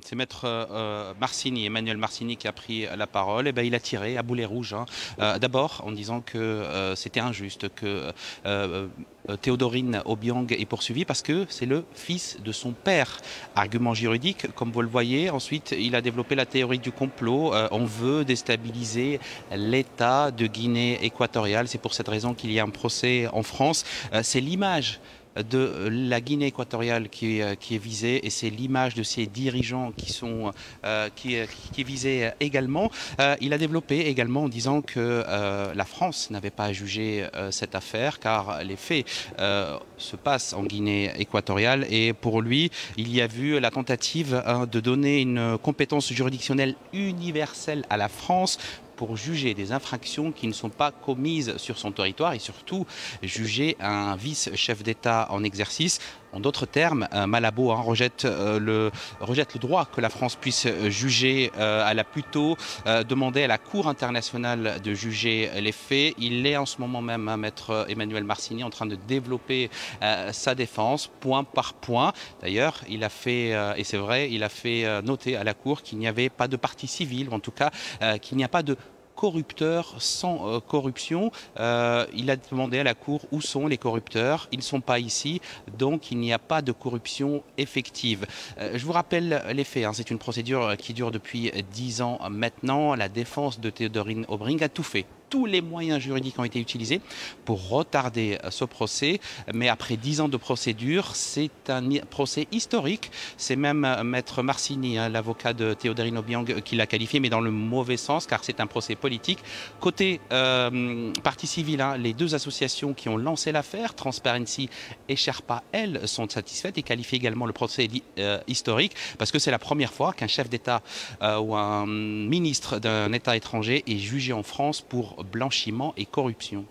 C'est maître Marcini, Emmanuel Marcini qui a pris la parole. Et ben, il a tiré à boulet rouge. D'abord en disant que c'était injuste, que Théodorine Obiang est poursuivi parce que c'est le fils de son père. Argument juridique, comme vous le voyez. Ensuite, il a développé la théorie du complot. On veut déstabiliser l'État de Guinée équatoriale. C'est pour cette raison qu'il y a un procès en France. C'est l'image de la Guinée équatoriale qui est visée et c'est l'image de ses dirigeants qui est visée également. Il a développé également en disant que la France n'avait pas à juger cette affaire car les faits se passent en Guinée équatoriale et pour lui, il y a vu la tentative de donner une compétence juridictionnelle universelle à la France pour juger des infractions qui ne sont pas commises sur son territoire et surtout juger un vice-chef d'État en exercice. En d'autres termes, Malabo rejette le droit que la France puisse juger. Elle a plutôt demandé à la Cour internationale de juger les faits. Il est en ce moment même, maître Emmanuel Marcini, en train de développer sa défense point par point. D'ailleurs, il a fait, et c'est vrai, il a fait noter à la Cour qu'il n'y avait pas de partie civile, ou en tout cas qu'il n'y a pas de corrupteurs sans corruption. Il a demandé à la Cour où sont les corrupteurs. Ils ne sont pas ici, donc il n'y a pas de corruption effective. Je vous rappelle les faits. C'est une procédure qui dure depuis 10 ans maintenant. La défense de Théodorine Obiang a tout fait. Tous les moyens juridiques ont été utilisés pour retarder ce procès. Mais après 10 ans de procédure, c'est un procès historique. C'est même maître Marcini, l'avocat de Théodorine Obiang, qui l'a qualifié, mais dans le mauvais sens, car c'est un procès politique. Côté partie civile, les deux associations qui ont lancé l'affaire, Transparency et Sherpa, elles, sont satisfaites et qualifient également le procès historique, parce que c'est la première fois qu'un chef d'État ou un ministre d'un État étranger est jugé en France pour blanchiment et corruption.